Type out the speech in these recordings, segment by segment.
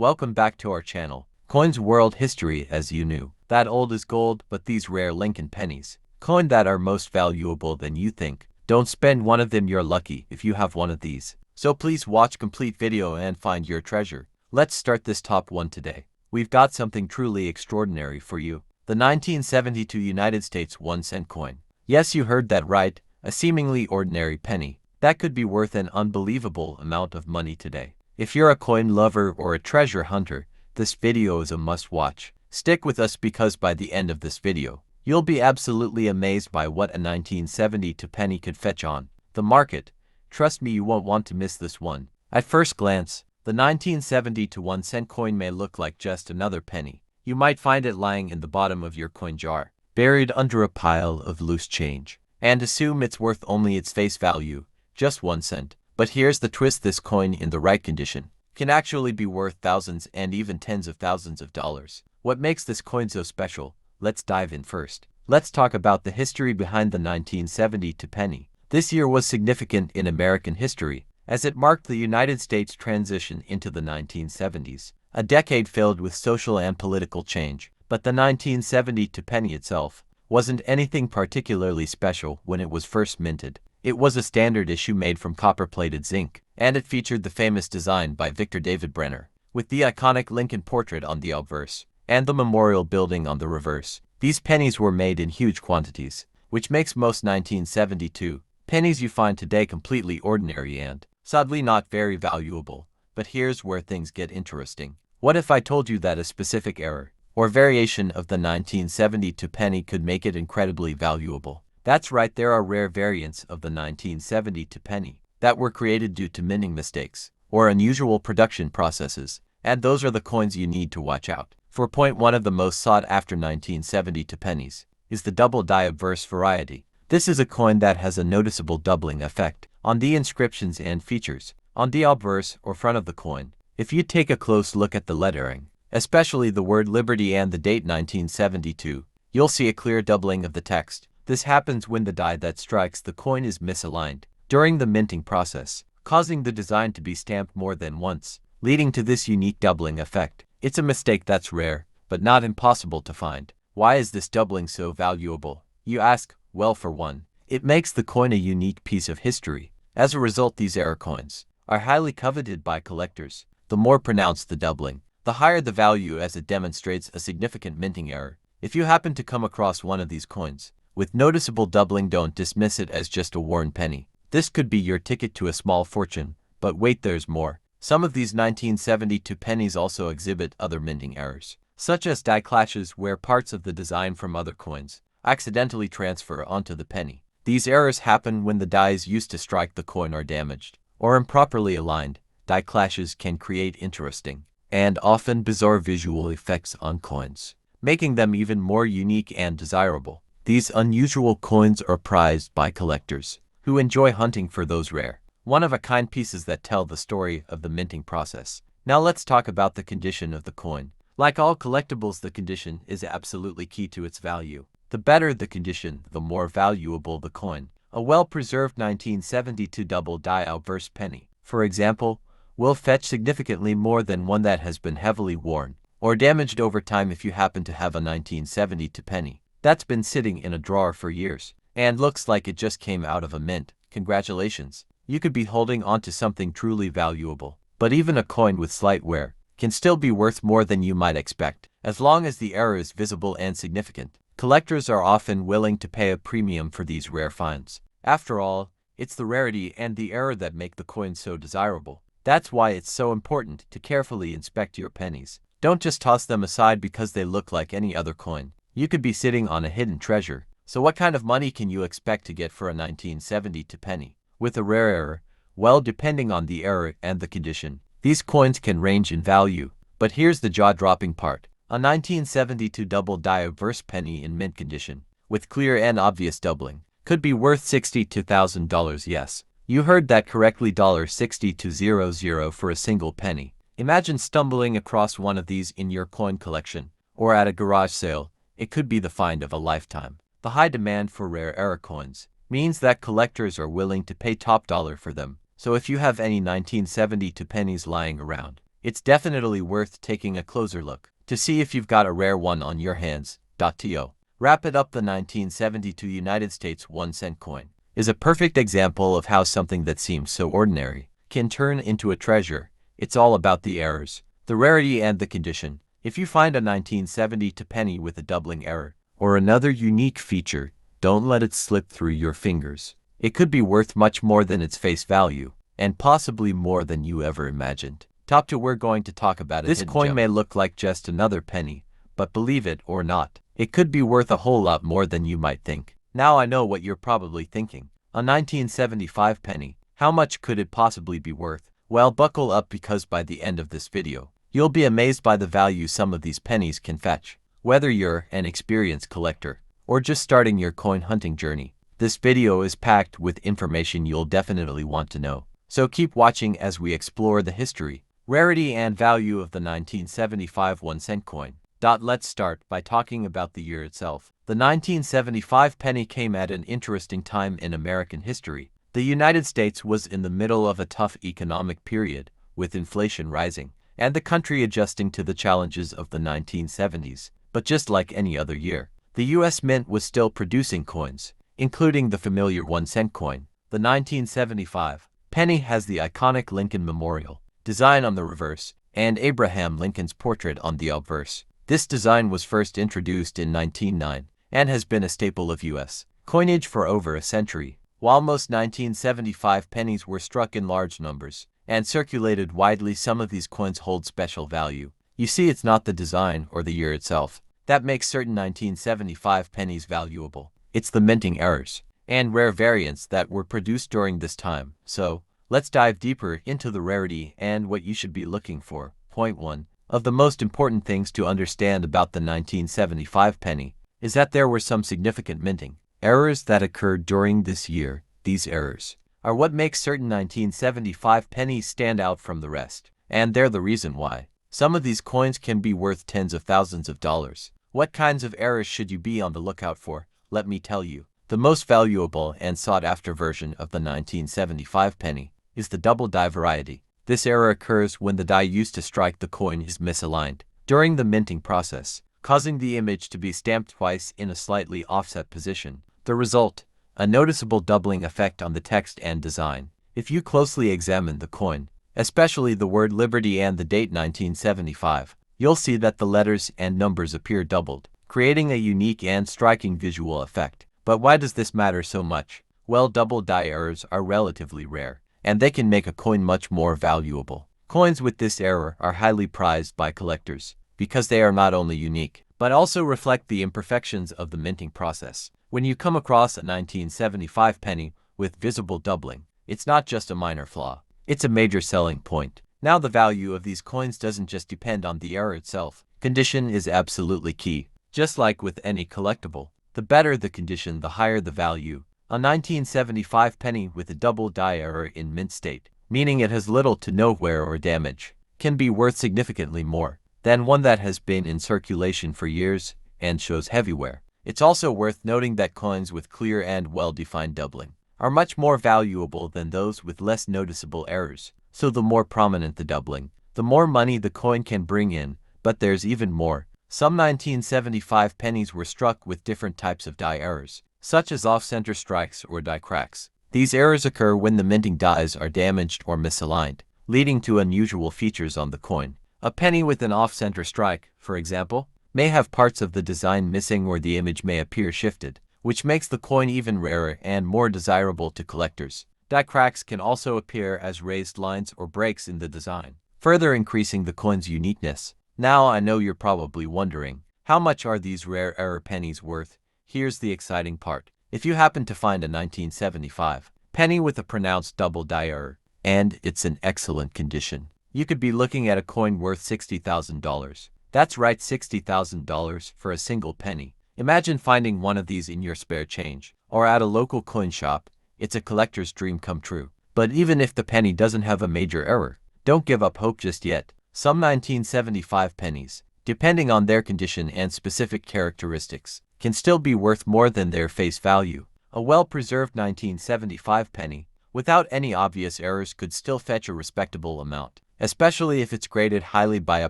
Welcome back to our channel, Coins World History as you knew. That old is gold, but these rare Lincoln pennies, coin that are most valuable than you think. Don't spend one of them, you're lucky if you have one of these. So please watch complete video and find your treasure. Let's start this top one today. We've got something truly extraordinary for you. The 1972 United States 1-cent coin. Yes, you heard that right, a seemingly ordinary penny that could be worth an unbelievable amount of money today. If you're a coin lover or a treasure hunter, this video is a must-watch. Stick with us because by the end of this video, you'll be absolutely amazed by what a 1972 penny could fetch on the market. Trust me, you won't want to miss this one. At first glance, the 1972 1-cent coin may look like just another penny. You might find it lying in the bottom of your coin jar, buried under a pile of loose change, and assume it's worth only its face value, just 1 cent. But here's the twist: this coin, in the right condition, can actually be worth thousands and even tens of thousands of dollars. What makes this coin so special? Let's dive in first. Let's talk about the history behind the 1972 penny. This year was significant in American history, as it marked the United States' transition into the 1970s, a decade filled with social and political change. But the 1972 penny itself wasn't anything particularly special when it was first minted. It was a standard issue made from copper-plated zinc, and it featured the famous design by Victor David Brenner, with the iconic Lincoln portrait on the obverse and the memorial building on the reverse. These pennies were made in huge quantities, which makes most 1972 pennies you find today completely ordinary and, sadly, not very valuable. But here's where things get interesting. What if I told you that a specific error or variation of the 1972 penny could make it incredibly valuable? That's right, there are rare variants of the 1972 penny that were created due to minting mistakes or unusual production processes, and those are the coins you need to watch out for. Point one of the most sought-after 1972 pennies is the double die obverse variety. This is a coin that has a noticeable doubling effect on the inscriptions and features on the obverse or front of the coin. If you take a close look at the lettering, especially the word Liberty and the date 1972, you'll see a clear doubling of the text. This happens when the die that strikes the coin is misaligned during the minting process, causing the design to be stamped more than once, leading to this unique doubling effect. It's a mistake that's rare, but not impossible to find. Why is this doubling so valuable, you ask? Well, for one, it makes the coin a unique piece of history. As a result, these error coins are highly coveted by collectors. The more pronounced the doubling, the higher the value, as it demonstrates a significant minting error. If you happen to come across one of these coins with noticeable doubling, don't dismiss it as just a worn penny. This could be your ticket to a small fortune. But wait, there's more. Some of these 1972 pennies also exhibit other minting errors, such as die clashes, where parts of the design from other coins accidentally transfer onto the penny. These errors happen when the dies used to strike the coin are damaged or improperly aligned. Die clashes can create interesting and often bizarre visual effects on coins, making them even more unique and desirable. These unusual coins are prized by collectors who enjoy hunting for those rare, one-of-a-kind pieces that tell the story of the minting process. Now let's talk about the condition of the coin. Like all collectibles, the condition is absolutely key to its value. The better the condition, the more valuable the coin. A well-preserved 1972 double die obverse penny, for example, will fetch significantly more than one that has been heavily worn or damaged over time. If you happen to have a 1972 penny that's been sitting in a drawer for years and looks like it just came out of a mint, congratulations, you could be holding on to something truly valuable. But even a coin with slight wear can still be worth more than you might expect, as long as the error is visible and significant. Collectors are often willing to pay a premium for these rare finds. After all, it's the rarity and the error that make the coin so desirable. That's why it's so important to carefully inspect your pennies. Don't just toss them aside because they look like any other coin. You could be sitting on a hidden treasure. So what kind of money can you expect to get for a 1972 penny with a rare error? Well, depending on the error and the condition, these coins can range in value. But here's the jaw-dropping part. A 1972 double die obverse penny in mint condition, with clear and obvious doubling, could be worth $62,000. Yes, you heard that correctly, $62,000 for a single penny. Imagine stumbling across one of these in your coin collection or at a garage sale. It could be the find of a lifetime. The high demand for rare error coins means that collectors are willing to pay top dollar for them. So if you have any 1972 pennies lying around, it's definitely worth taking a closer look to see if you've got a rare one on your hands. To wrap it up, the 1972 United States 1-cent coin is a perfect example of how something that seems so ordinary can turn into a treasure. It's all about the errors, the rarity, and the condition. If you find a 1972 penny with a doubling error or another unique feature, don't let it slip through your fingers. It could be worth much more than its face value, and possibly more than you ever imagined. Top 2, we're going to talk about it. This coin may look like just another penny, but believe it or not, it could be worth a whole lot more than you might think. Now I know what you're probably thinking. A 1975 penny, how much could it possibly be worth? Well, buckle up, because by the end of this video, you'll be amazed by the value some of these pennies can fetch. Whether you're an experienced collector or just starting your coin hunting journey, this video is packed with information you'll definitely want to know. So keep watching as we explore the history, rarity, and value of the 1975 1-cent coin. Let's start by talking about the year itself. The 1975 penny came at an interesting time in American history. The United States was in the middle of a tough economic period, with inflation rising and the country adjusting to the challenges of the 1970s. But just like any other year, the U.S. Mint was still producing coins, including the familiar 1-cent coin. The 1975 penny has the iconic Lincoln Memorial design on the reverse and Abraham Lincoln's portrait on the obverse. This design was first introduced in 1909 and has been a staple of U.S. coinage for over a century. While most 1975 pennies were struck in large numbers and circulated widely, some of these coins hold special value. You see, it's not the design or the year itself that makes certain 1975 pennies valuable. It's the minting errors and rare variants that were produced during this time. So, let's dive deeper into the rarity and what you should be looking for. Point 1. Of the most important things to understand about the 1975 penny is that there were some significant minting errors that occurred during this year. These errors are what makes certain 1975 pennies stand out from the rest, and they're the reason why some of these coins can be worth tens of thousands of dollars. What kinds of errors should you be on the lookout for? Let me tell you. The most valuable and sought-after version of the 1975 penny is the double die variety. This error occurs when the die used to strike the coin is misaligned during the minting process, causing the image to be stamped twice in a slightly offset position. The result: a noticeable doubling effect on the text and design. If you closely examine the coin, especially the word Liberty and the date 1975, you'll see that the letters and numbers appear doubled, creating a unique and striking visual effect. But why does this matter so much? Well, double die errors are relatively rare, and they can make a coin much more valuable. Coins with this error are highly prized by collectors because they are not only unique, but also reflect the imperfections of the minting process. When you come across a 1975 penny with visible doubling, it's not just a minor flaw, it's a major selling point. Now, the value of these coins doesn't just depend on the error itself. Condition is absolutely key. Just like with any collectible, the better the condition, the higher the value. A 1975 penny with a double die error in mint state, meaning it has little to no wear or damage, can be worth significantly more than one that has been in circulation for years and shows heavy wear. It's also worth noting that coins with clear and well-defined doubling are much more valuable than those with less noticeable errors. So the more prominent the doubling, the more money the coin can bring in. But there's even more. Some 1975 pennies were struck with different types of die errors, such as off-center strikes or die cracks. These errors occur when the minting dies are damaged or misaligned, leading to unusual features on the coin. A penny with an off-center strike, for example, may have parts of the design missing, or the image may appear shifted, which makes the coin even rarer and more desirable to collectors. Die cracks can also appear as raised lines or breaks in the design, further increasing the coin's uniqueness. Now, I know you're probably wondering, how much are these rare error pennies worth? Here's the exciting part. If you happen to find a 1975 penny with a pronounced double die error, and it's in excellent condition, you could be looking at a coin worth $60,000. That's right, $60,000 for a single penny. Imagine finding one of these in your spare change, or at a local coin shop. It's a collector's dream come true. But even if the penny doesn't have a major error, don't give up hope just yet. Some 1975 pennies, depending on their condition and specific characteristics, can still be worth more than their face value. A well-preserved 1975 penny without any obvious errors could still fetch a respectable amount, especially if it's graded highly by a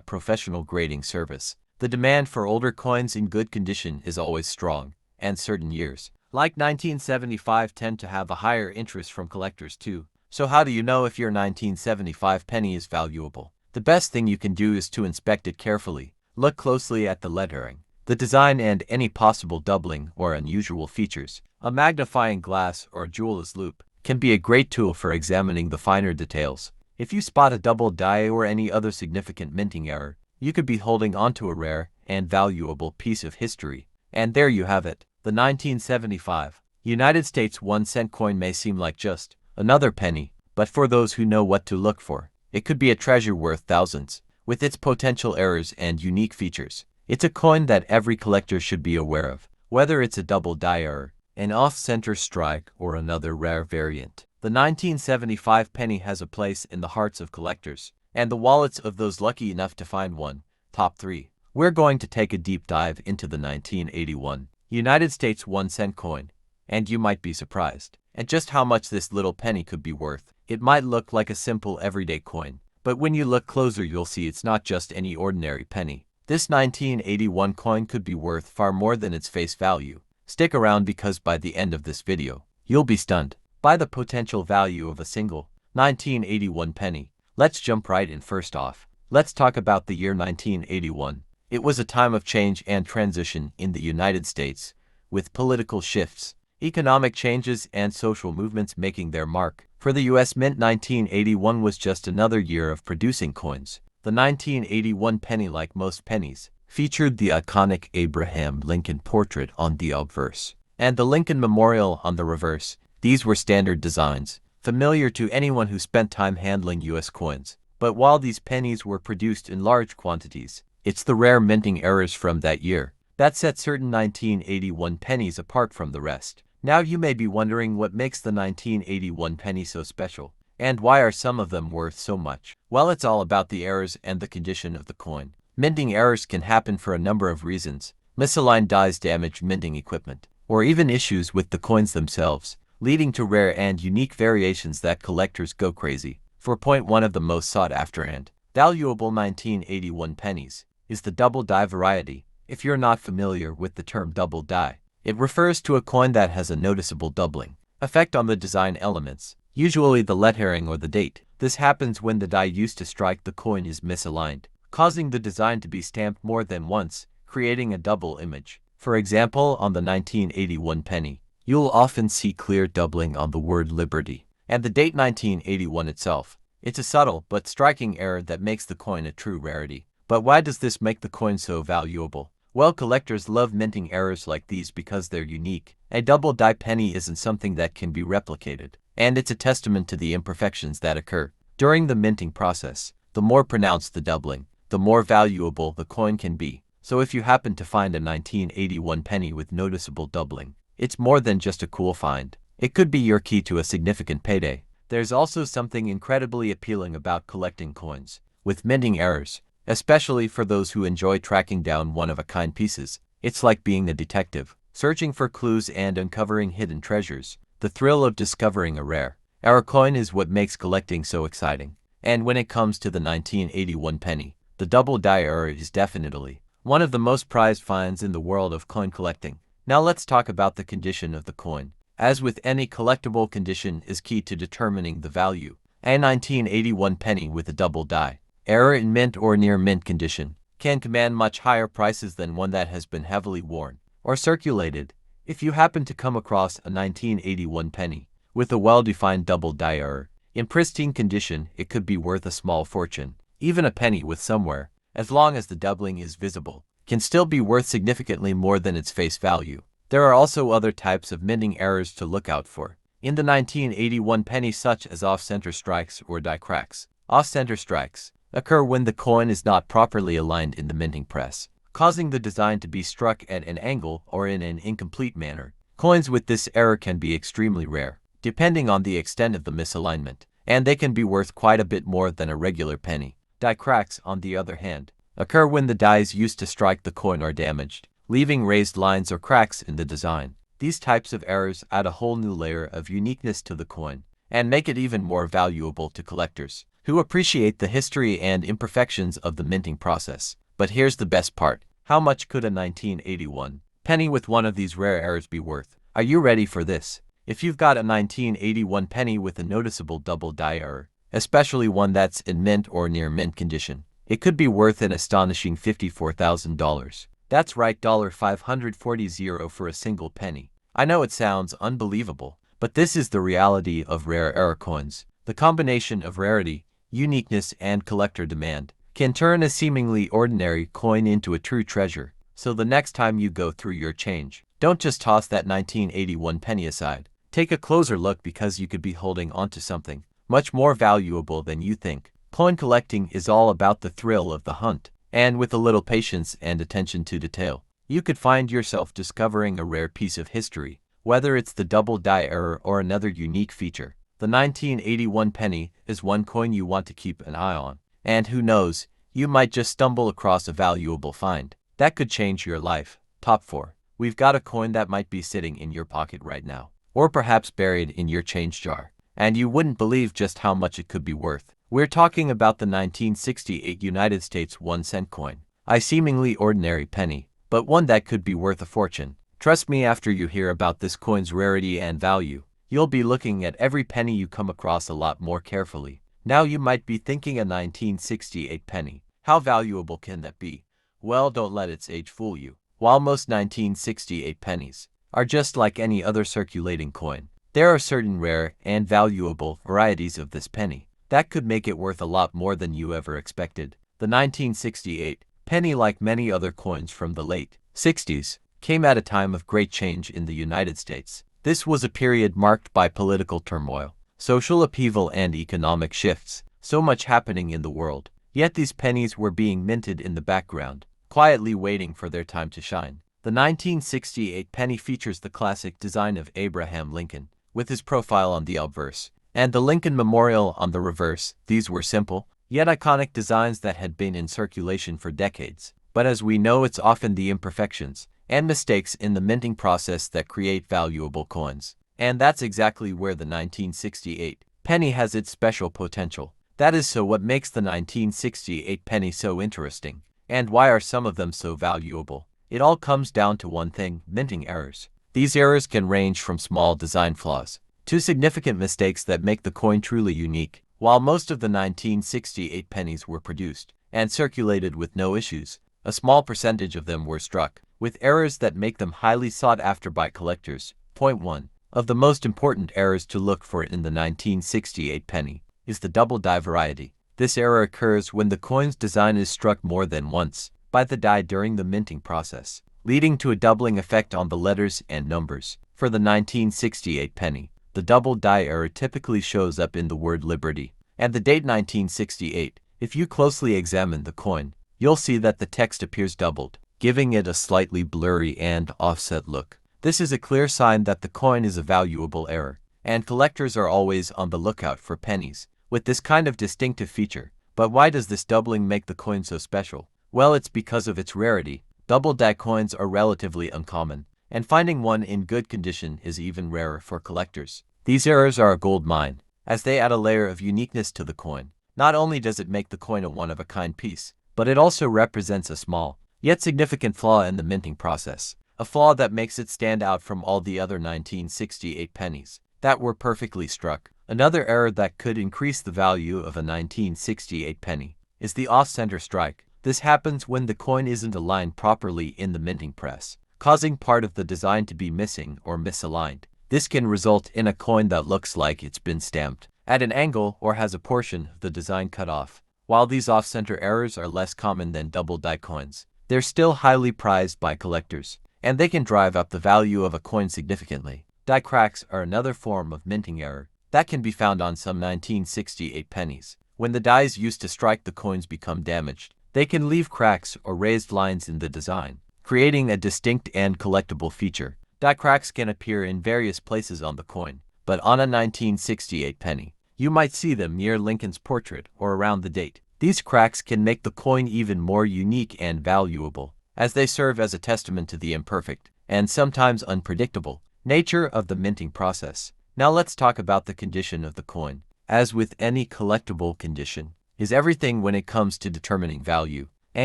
professional grading service. The demand for older coins in good condition is always strong, and certain years, like 1975, tend to have a higher interest from collectors too. So how do you know if your 1975 penny is valuable? The best thing you can do is to inspect it carefully. Look closely at the lettering, the design, and any possible doubling or unusual features. A magnifying glass or jeweler's loupe can be a great tool for examining the finer details. If you spot a double die or any other significant minting error, you could be holding onto a rare and valuable piece of history. And there you have it. The 1975 United States 1-cent coin may seem like just another penny, but for those who know what to look for, it could be a treasure worth thousands. With its potential errors and unique features, it's a coin that every collector should be aware of, whether it's a double die error, an off-center strike, or another rare variant. The 1975 penny has a place in the hearts of collectors, and the wallets of those lucky enough to find one. Top 3. We're going to take a deep dive into the 1981 United States 1-cent coin, and you might be surprised at just how much this little penny could be worth. It might look like a simple everyday coin, but when you look closer you'll see it's not just any ordinary penny. This 1981 coin could be worth far more than its face value. Stick around because by the end of this video, you'll be stunned by the potential value of a single 1981 penny. Let's jump right in. First off, let's talk about the year 1981. It was a time of change and transition in the United States, with political shifts, economic changes, and social movements making their mark. For the U.S. Mint, 1981 was just another year of producing coins. The 1981 penny, like most pennies, featured the iconic Abraham Lincoln portrait on the obverse, and the Lincoln Memorial on the reverse. These were standard designs, familiar to anyone who spent time handling U.S. coins. But while these pennies were produced in large quantities, it's the rare minting errors from that year that set certain 1981 pennies apart from the rest. Now you may be wondering what makes the 1981 penny so special, and why are some of them worth so much? Well, it's all about the errors and the condition of the coin. Minting errors can happen for a number of reasons. Misaligned dies damage minting equipment, or even issues with the coins themselves, leading to rare and unique variations that collectors go crazy for. One of the most sought after and valuable 1981 pennies is the double die variety. If you're not familiar with the term double die, it refers to a coin that has a noticeable doubling effect on the design elements, usually the lettering or the date. This happens when the die used to strike the coin is misaligned, causing the design to be stamped more than once, creating a double image. For example, on the 1981 penny, you'll often see clear doubling on the word Liberty and the date 1981 itself. It's a subtle but striking error that makes the coin a true rarity. But why does this make the coin so valuable? Well, collectors love minting errors like these because they're unique. A double die penny isn't something that can be replicated, and it's a testament to the imperfections that occur during the minting process. The more pronounced the doubling, the more valuable the coin can be. So if you happen to find a 1981 penny with noticeable doubling, it's more than just a cool find. It could be your key to a significant payday. There's also something incredibly appealing about collecting coins with minting errors, especially for those who enjoy tracking down one-of-a-kind pieces. It's like being a detective, searching for clues and uncovering hidden treasures. The thrill of discovering a rare error coin is what makes collecting so exciting. And when it comes to the 1981 penny, the double die error is definitely one of the most prized finds in the world of coin collecting. Now let's talk about the condition of the coin. As with any collectible, condition is key to determining the value. A 1981 penny with a double die error in mint or near mint condition can command much higher prices than one that has been heavily worn or circulated. If you happen to come across a 1981 penny with a well-defined double die error in pristine condition, it could be worth a small fortune. Even a penny with some wear, as long as the doubling is visible, can still be worth significantly more than its face value. There are also other types of minting errors to look out for in the 1981 penny, such as off-center strikes or die cracks. Off-center strikes occur when the coin is not properly aligned in the minting press, causing the design to be struck at an angle or in an incomplete manner. Coins with this error can be extremely rare, depending on the extent of the misalignment, and they can be worth quite a bit more than a regular penny. Die cracks, on the other hand, occur when the dies used to strike the coin are damaged, leaving raised lines or cracks in the design. These types of errors add a whole new layer of uniqueness to the coin, and make it even more valuable to collectors who appreciate the history and imperfections of the minting process. But here's the best part. How much could a 1981 penny with one of these rare errors be worth? Are you ready for this? If you've got a 1981 penny with a noticeable double die error, especially one that's in mint or near mint condition, it could be worth an astonishing $54,000. That's right, $540 for a single penny. I know it sounds unbelievable, but this is the reality of rare error coins. The combination of rarity, uniqueness, and collector demand can turn a seemingly ordinary coin into a true treasure. So the next time you go through your change, don't just toss that 1981 penny aside. Take a closer look, because you could be holding onto something much more valuable than you think. Coin collecting is all about the thrill of the hunt, and with a little patience and attention to detail, you could find yourself discovering a rare piece of history. Whether it's the double die error or another unique feature, the 1981 penny is one coin you want to keep an eye on. And who knows, you might just stumble across a valuable find that could change your life. Top 4. We've got a coin that might be sitting in your pocket right now, or perhaps buried in your change jar, and you wouldn't believe just how much it could be worth. We're talking about the 1968 United States 1-cent coin, a seemingly ordinary penny, but one that could be worth a fortune. Trust me, after you hear about this coin's rarity and value, you'll be looking at every penny you come across a lot more carefully. Now you might be thinking, a 1968 penny, how valuable can that be? Well, don't let its age fool you. While most 1968 pennies are just like any other circulating coin, there are certain rare and valuable varieties of this penny that could make it worth a lot more than you ever expected. The 1968 penny, like many other coins from the late 60s, came at a time of great change in the United States. This was a period marked by political turmoil, social upheaval, and economic shifts. So much happening in the world. Yet these pennies were being minted in the background, quietly waiting for their time to shine. The 1968 penny features the classic design of Abraham Lincoln, with his profile on the obverse, and the Lincoln Memorial on the reverse. These were simple, yet iconic designs that had been in circulation for decades. But as we know, it's often the imperfections and mistakes in the minting process that create valuable coins. And that's exactly where the 1968 penny has its special potential. That is so what makes the 1968 penny so interesting. And why are some of them so valuable? It all comes down to one thing: minting errors. These errors can range from small design flaws to significant mistakes that make the coin truly unique. While most of the 1968 pennies were produced and circulated with no issues, a small percentage of them were struck with errors that make them highly sought after by collectors. Point 1. Of the most important errors to look for in the 1968 penny is the double die variety. This error occurs when the coin's design is struck more than once by the die during the minting process, leading to a doubling effect on the letters and numbers. For the 1968 penny, the double die error typically shows up in the word Liberty and the date 1968. If you closely examine the coin, you'll see that the text appears doubled, giving it a slightly blurry and offset look. This is a clear sign that the coin is a valuable error, and collectors are always on the lookout for pennies with this kind of distinctive feature. But why does this doubling make the coin so special? Well, it's because of its rarity. Double die coins are relatively uncommon, and finding one in good condition is even rarer for collectors. These errors are a gold mine, as they add a layer of uniqueness to the coin. Not only does it make the coin a one-of-a-kind piece, but it also represents a small, yet significant flaw in the minting process. A flaw that makes it stand out from all the other 1968 pennies that were perfectly struck. Another error that could increase the value of a 1968 penny is the off-center strike. This happens when the coin isn't aligned properly in the minting press, causing part of the design to be missing or misaligned. This can result in a coin that looks like it's been stamped at an angle or has a portion of the design cut off. While these off-center errors are less common than double die coins, they're still highly prized by collectors, and they can drive up the value of a coin significantly. Die cracks are another form of minting error that can be found on some 1968 pennies. When the dies used to strike the coins become damaged, they can leave cracks or raised lines in the design, creating a distinct and collectible feature. Die cracks can appear in various places on the coin, but on a 1968 penny, you might see them near Lincoln's portrait or around the date. These cracks can make the coin even more unique and valuable, as they serve as a testament to the imperfect and sometimes unpredictable nature of the minting process. Now let's talk about the condition of the coin. As with any collectible, condition is everything when it comes to determining value. A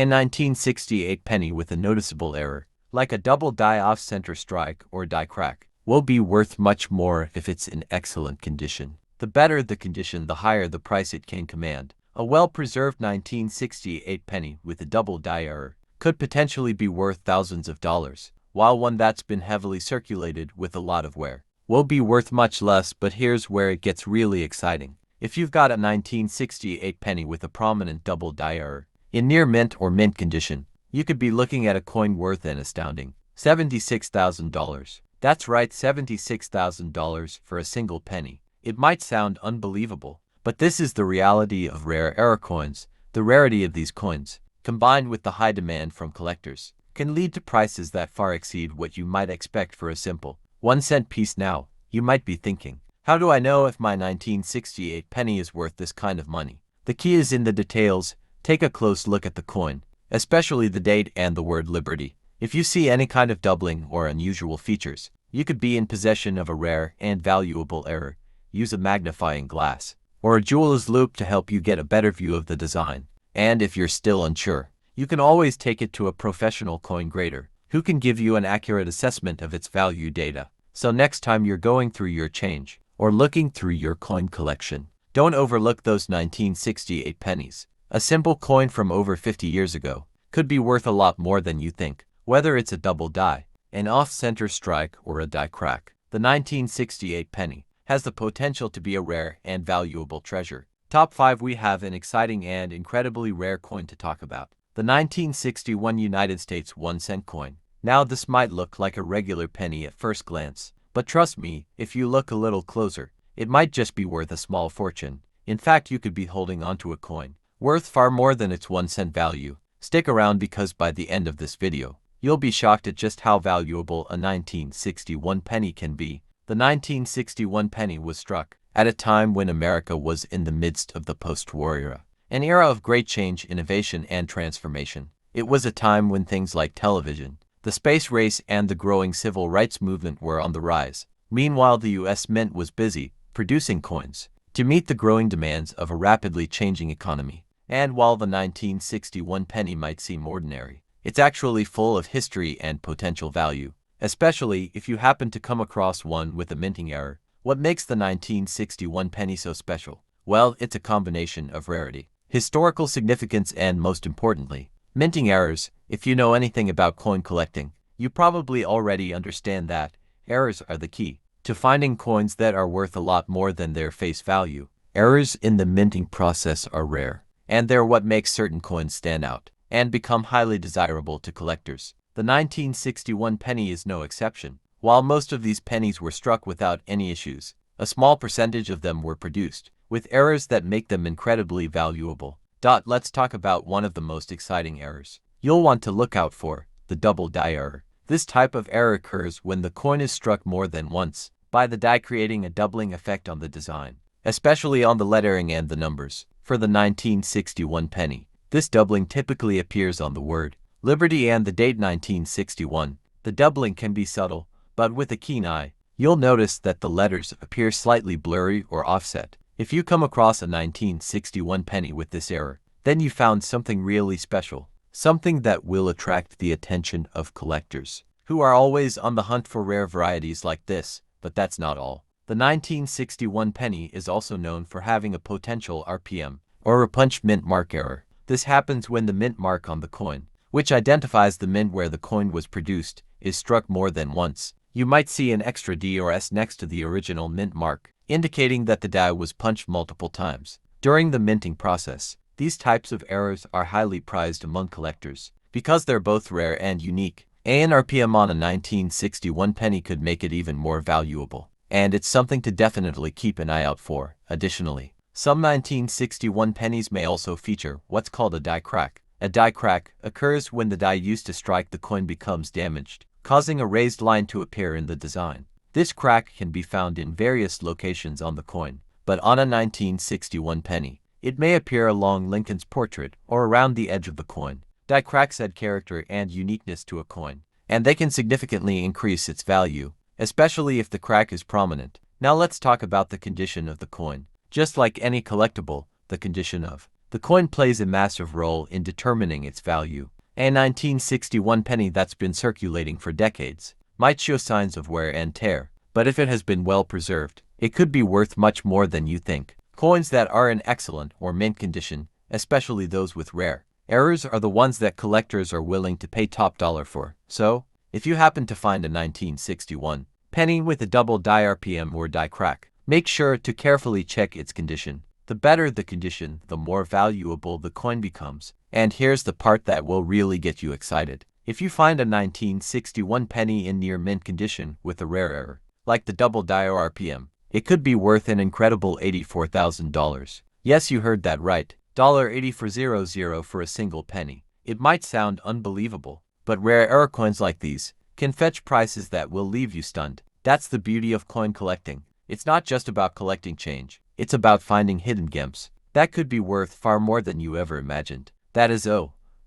1968 penny with a noticeable error, like a double die off-center strike or die crack, will be worth much more if it's in excellent condition. The better the condition, the higher the price it can command. A well-preserved 1968 penny with a double die error could potentially be worth thousands of dollars, while one that's been heavily circulated with a lot of wear will be worth much less. But here's where it gets really exciting. If you've got a 1968 penny with a prominent double die error in near mint or mint condition, you could be looking at a coin worth an astounding $76,000. That's right, $76,000 for a single penny. It might sound unbelievable, but this is the reality of rare error coins. The rarity of these coins, combined with the high demand from collectors, can lead to prices that far exceed what you might expect for a simple 1-cent piece. Now, you might be thinking, how do I know if my 1968 penny is worth this kind of money? The key is in the details. Take a close look at the coin, especially the date and the word Liberty. If you see any kind of doubling or unusual features, you could be in possession of a rare and valuable error. Use a magnifying glass or a jeweler's loupe to help you get a better view of the design. And if you're still unsure, you can always take it to a professional coin grader who can give you an accurate assessment of its value data. So next time you're going through your change or looking through your coin collection, don't overlook those 1968 pennies. A simple coin from over 50 years ago could be worth a lot more than you think. Whether it's a double die, an off-center strike, or a die crack, the 1968 penny has the potential to be a rare and valuable treasure. Top 5. We have an exciting and incredibly rare coin to talk about. The 1961 United States 1-cent coin. Now this might look like a regular penny at first glance, but trust me, if you look a little closer, it might just be worth a small fortune. In fact, you could be holding onto a coin worth far more than its 1-cent value. Stick around because by the end of this video, you'll be shocked at just how valuable a 1961 penny can be. The 1961 penny was struck at a time when America was in the midst of the post-war era, an era of great change, innovation, and transformation. It was a time when things like television, the space race, and the growing civil rights movement were on the rise. Meanwhile, the U.S. Mint was busy producing coins to meet the growing demands of a rapidly changing economy. And while the 1961 penny might seem ordinary, it's actually full of history and potential value, especially if you happen to come across one with a minting error. What makes the 1961 penny so special? Well, it's a combination of rarity, historical significance, and most importantly, minting errors. If you know anything about coin collecting, you probably already understand that errors are the key to finding coins that are worth a lot more than their face value. Errors in the minting process are rare, and they're what makes certain coins stand out and become highly desirable to collectors. The 1961 penny is no exception. While most of these pennies were struck without any issues, a small percentage of them were produced with errors that make them incredibly valuable. Let's talk about one of the most exciting errors you'll want to look out for: the double die error. This type of error occurs when the coin is struck more than once by the die, creating a doubling effect on the design, especially on the lettering and the numbers. For the 1961 penny, this doubling typically appears on the word Liberty and the date 1961. The doubling can be subtle, but with a keen eye, you'll notice that the letters appear slightly blurry or offset. If you come across a 1961 penny with this error, then you found something really special, something that will attract the attention of collectors, who are always on the hunt for rare varieties like this. But that's not all. The 1961 penny is also known for having a potential RPM, or a punched mint mark error. This happens when the mint mark on the coin, which identifies the mint where the coin was produced, is struck more than once. You might see an extra D or S next to the original mint mark, indicating that the die was punched multiple times. During the minting process, these types of errors are highly prized among collectors because they're both rare and unique. An RPM on a 1961 penny could make it even more valuable, and it's something to definitely keep an eye out for. Additionally, some 1961 pennies may also feature what's called a die crack. A die crack occurs when the die used to strike the coin becomes damaged, causing a raised line to appear in the design. This crack can be found in various locations on the coin, but on a 1961 penny, it may appear along Lincoln's portrait or around the edge of the coin. Die cracks add character and uniqueness to a coin, and they can significantly increase its value, especially if the crack is prominent. Now let's talk about the condition of the coin. Just like any collectible, the condition of the coin plays a massive role in determining its value. A 1961 penny that's been circulating for decades might show signs of wear and tear, but if it has been well preserved, it could be worth much more than you think. Coins that are in excellent or mint condition, especially those with rare errors, are the ones that collectors are willing to pay top dollar for. So, if you happen to find a 1961 penny with a double die RPM or die crack, make sure to carefully check its condition. The better the condition, the more valuable the coin becomes. And here's the part that will really get you excited. If you find a 1961 penny in near mint condition with a rare error, like the double die RPM, it could be worth an incredible $84,000. Yes, you heard that right. $84,000 for a single penny. It might sound unbelievable, but rare error coins like these can fetch prices that will leave you stunned. That's the beauty of coin collecting. It's not just about collecting change. It's about finding hidden gems that could be worth far more than you ever imagined. That is,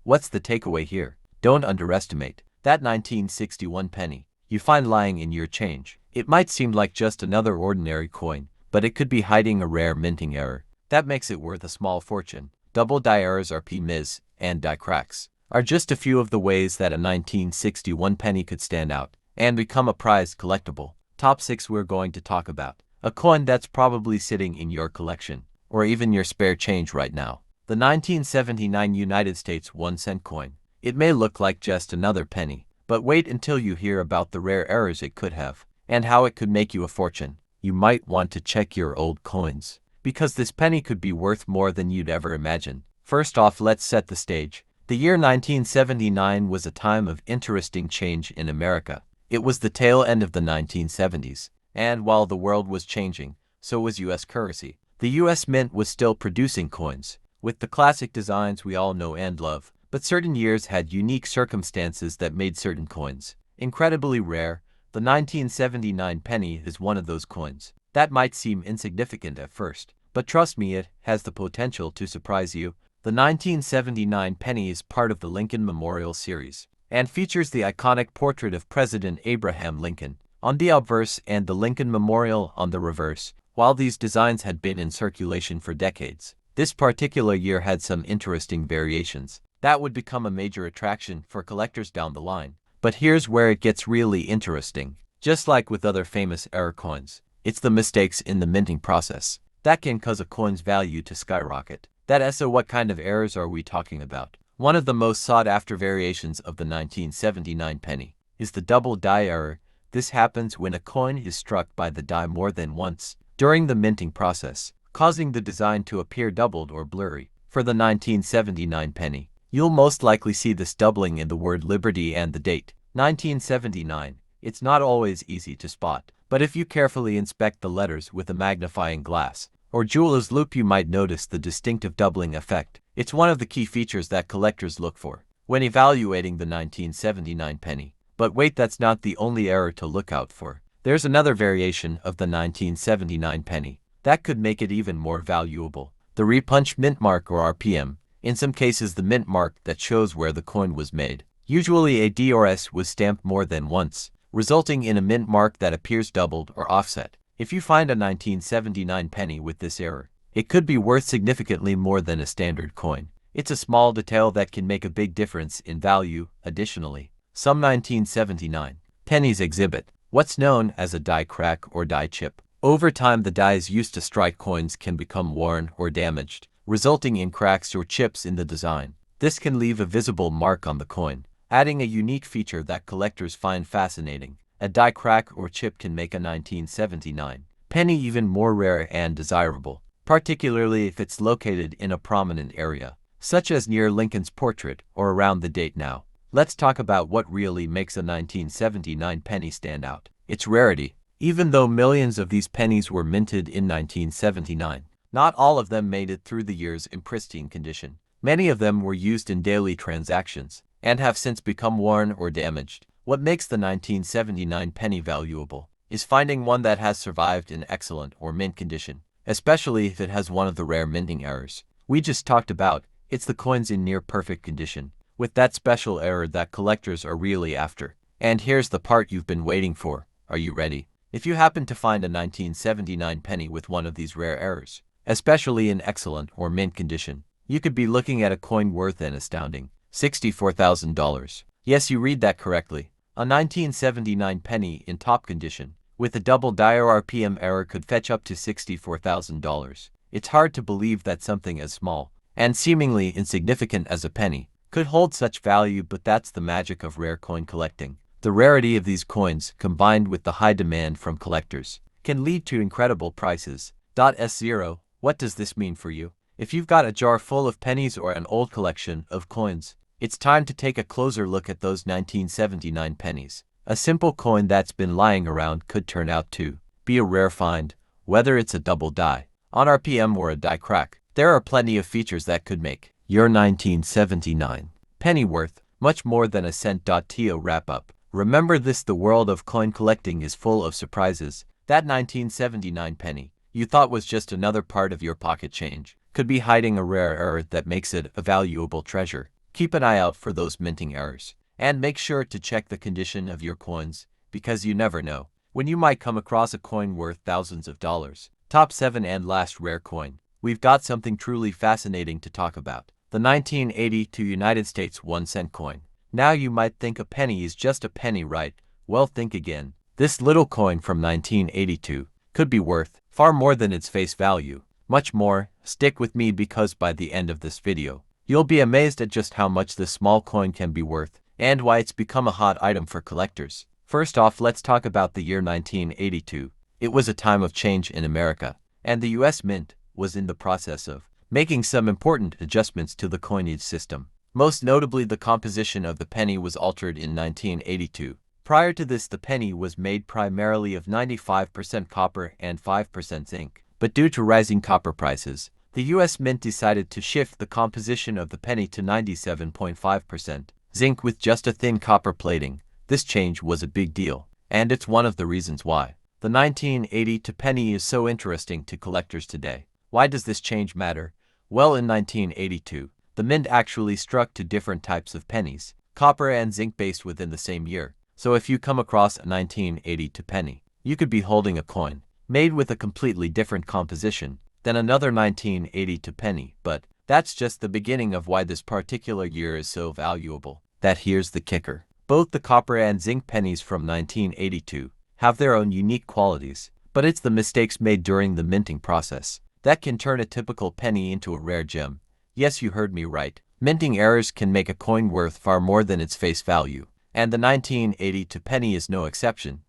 what's the takeaway here? Don't underestimate that 1961 penny you find lying in your change. It might seem like just another ordinary coin, but it could be hiding a rare minting error that makes it worth a small fortune. Double die errors, RPMs, and die cracks are just a few of the ways that a 1961 penny could stand out and become a prized collectible. Top 6 we're going to talk about. A coin that's probably sitting in your collection, or even your spare change right now. The 1979 United States 1-cent coin. It may look like just another penny, but wait until you hear about the rare errors it could have, and how it could make you a fortune. You might want to check your old coins, because this penny could be worth more than you'd ever imagine. First off, let's set the stage. The year 1979 was a time of interesting change in America. It was the tail end of the 1970s, and while the world was changing, so was U.S. currency. The U.S. Mint was still producing coins, with the classic designs we all know and love, but certain years had unique circumstances that made certain coins incredibly rare. The 1979 penny is one of those coins. That might seem insignificant at first, but trust me, it has the potential to surprise you. The 1979 penny is part of the Lincoln Memorial series, and features the iconic portrait of President Abraham Lincoln on the obverse and the Lincoln Memorial on the reverse. While these designs had been in circulation for decades, this particular year had some interesting variations that would become a major attraction for collectors down the line. But here's where it gets really interesting. Just like with other famous error coins, it's the mistakes in the minting process that can cause a coin's value to skyrocket. So what kind of errors are we talking about? One of the most sought-after variations of the 1979 penny is the double die error. This happens when a coin is struck by the die more than once during the minting process, causing the design to appear doubled or blurry. For the 1979 penny, you'll most likely see this doubling in the word Liberty and the date, 1979. It's not always easy to spot, but if you carefully inspect the letters with a magnifying glass or jeweler's loupe, you might notice the distinctive doubling effect. It's one of the key features that collectors look for when evaluating the 1979 penny. But wait, that's not the only error to look out for. There's another variation of the 1979 penny that could make it even more valuable. The repunched mint mark, or RPM. In some cases, the mint mark that shows where the coin was made. Usually a D or S was stamped more than once, resulting in a mint mark that appears doubled or offset. If you find a 1979 penny with this error, it could be worth significantly more than a standard coin. It's a small detail that can make a big difference in value. Additionally, some 1979 pennies exhibit what's known as a die crack or die chip. Over time, the dies used to strike coins can become worn or damaged, resulting in cracks or chips in the design. This can leave a visible mark on the coin, adding a unique feature that collectors find fascinating. A die crack or chip can make a 1979 penny even more rare and desirable, particularly if it's located in a prominent area, such as near Lincoln's portrait or around the date. Now, let's talk about what really makes a 1979 penny stand out. Its rarity. Even though millions of these pennies were minted in 1979, not all of them made it through the years in pristine condition. Many of them were used in daily transactions and have since become worn or damaged. What makes the 1979 penny valuable is finding one that has survived in excellent or mint condition, especially if it has one of the rare minting errors we just talked about. It's the coins in near perfect condition, with that special error that collectors are really after. And here's the part you've been waiting for. Are you ready? If you happen to find a 1979 penny with one of these rare errors, especially in excellent or mint condition, you could be looking at a coin worth an astounding $64,000. Yes, you read that correctly. A 1979 penny in top condition, with a double die RPM error could fetch up to $64,000. It's hard to believe that something as small and seemingly insignificant as a penny could hold such value, but that's the magic of rare coin collecting. The rarity of these coins, combined with the high demand from collectors, can lead to incredible prices. S0, what does this mean for you? If you've got a jar full of pennies or an old collection of coins, it's time to take a closer look at those 1979 pennies. A simple coin that's been lying around could turn out to be a rare find, whether it's a double die on RPM or a die crack. There are plenty of features that could make your 1979 penny worth much more than a cent. To wrap up, remember this: the world of coin collecting is full of surprises. That 1979 penny you thought was just another part of your pocket change could be hiding a rare error that makes it a valuable treasure. Keep an eye out for those minting errors, and make sure to check the condition of your coins, because you never know when you might come across a coin worth thousands of dollars. Top 7 and last rare coin. We've got something truly fascinating to talk about. The 1982 United States 1 cent coin. Now you might think a penny is just a penny, right? Well, think again. This little coin from 1982 could be worth far more than its face value. Much more. Stick with me, because by the end of this video, you'll be amazed at just how much this small coin can be worth, and why it's become a hot item for collectors. First off, let's talk about the year 1982. It was a time of change in America, and the US Mint was in the process of making some important adjustments to the coinage system. Most notably, the composition of the penny was altered in 1982. Prior to this, the penny was made primarily of 95% copper and 5% zinc. But due to rising copper prices, the US Mint decided to shift the composition of the penny to 97.5% zinc with just a thin copper plating. This change was a big deal, and it's one of the reasons why the 1982 penny is so interesting to collectors today. Why does this change matter? Well, in 1982, the Mint actually struck two different types of pennies, copper and zinc-based, within the same year. So if you come across a 1982 penny, you could be holding a coin made with a completely different composition than another 1982 penny. But that's just the beginning of why this particular year is so valuable. Here's the kicker. Both the copper and zinc pennies from 1982 have their own unique qualities, but it's the mistakes made during the minting process that can turn a typical penny into a rare gem. Yes, you heard me right. Minting errors can make a coin worth far more than its face value, and the 1982 penny is no exception.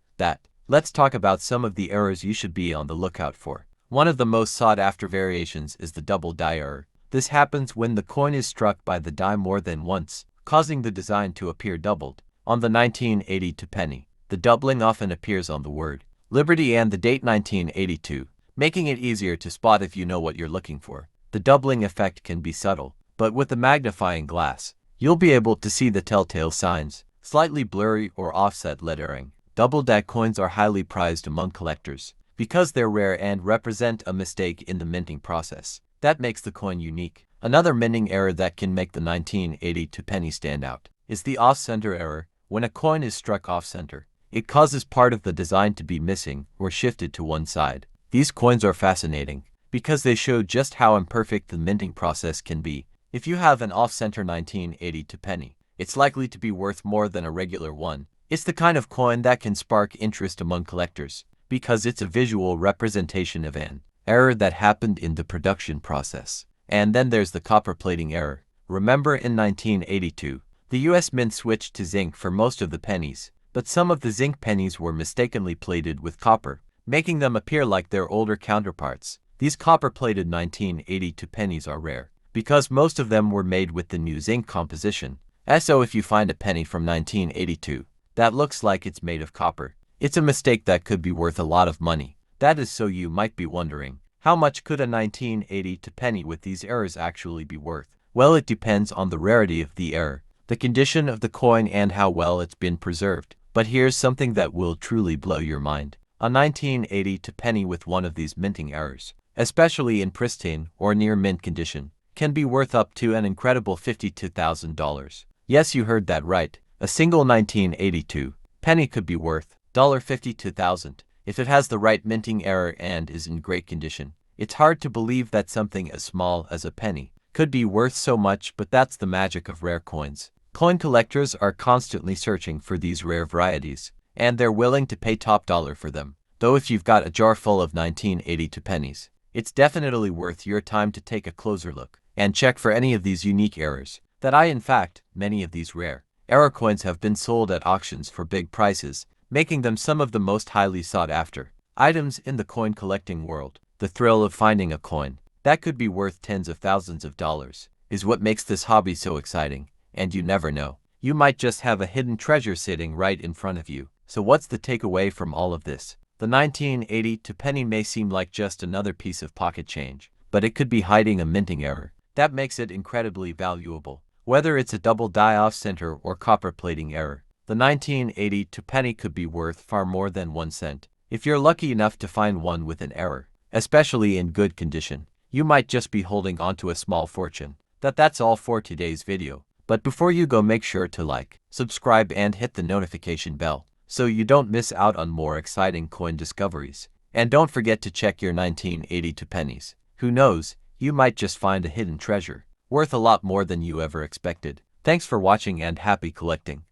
Let's talk about some of the errors you should be on the lookout for. One of the most sought-after variations is the double die error. This happens when the coin is struck by the die more than once, causing the design to appear doubled. On the 1982 penny, the doubling often appears on the word Liberty and the date 1982, making it easier to spot if you know what you're looking for. The doubling effect can be subtle, but with a magnifying glass, you'll be able to see the telltale signs: slightly blurry or offset lettering. Double die coins are highly prized among collectors because they're rare and represent a mistake in the minting process that makes the coin unique. Another minting error that can make the 1982 penny stand out is the off-center error. When a coin is struck off-center, it causes part of the design to be missing or shifted to one side. These coins are fascinating because they show just how imperfect the minting process can be. If you have an off-center 1982 penny, it's likely to be worth more than a regular one. It's the kind of coin that can spark interest among collectors because it's a visual representation of an error that happened in the production process. And then there's the copper plating error. Remember, in 1982, the US Mint switched to zinc for most of the pennies, but some of the zinc pennies were mistakenly plated with copper, making them appear like their older counterparts. These copper-plated 1982 pennies are rare because most of them were made with the new zinc composition. So if you find a penny from 1982 that looks like it's made of copper, it's a mistake that could be worth a lot of money. That is, so you might be wondering, how much could a 1982 penny with these errors actually be worth? Well, it depends on the rarity of the error, the condition of the coin, and how well it's been preserved. But here's something that will truly blow your mind. A 1982 penny with one of these minting errors, especially in pristine or near mint condition, can be worth up to an incredible $52,000. Yes, you heard that right. A single 1982 penny could be worth $52,000. if it has the right minting error and is in great condition. It's hard to believe that something as small as a penny could be worth so much, but that's the magic of rare coins. Coin collectors are constantly searching for these rare varieties, and they're willing to pay top dollar for them. Though if you've got a jar full of 1982 pennies, it's definitely worth your time to take a closer look and check for any of these unique errors. In fact, many of these rare error coins have been sold at auctions for big prices, making them some of the most highly sought after items in the coin collecting world. The thrill of finding a coin that could be worth tens of thousands of dollars is what makes this hobby so exciting, and you never know. You might just have a hidden treasure sitting right in front of you. So what's the takeaway from all of this? The 1982 penny may seem like just another piece of pocket change, but it could be hiding a minting error that makes it incredibly valuable. Whether it's a double die-off center or copper plating error, the 1982 penny could be worth far more than 1 cent. If you're lucky enough to find one with an error, especially in good condition, you might just be holding onto a small fortune. That's all for today's video. But before you go, make sure to like, subscribe, and hit the notification bell so you don't miss out on more exciting coin discoveries. And don't forget to check your 1982 pennies. Who knows, you might just find a hidden treasure worth a lot more than you ever expected. Thanks for watching and happy collecting.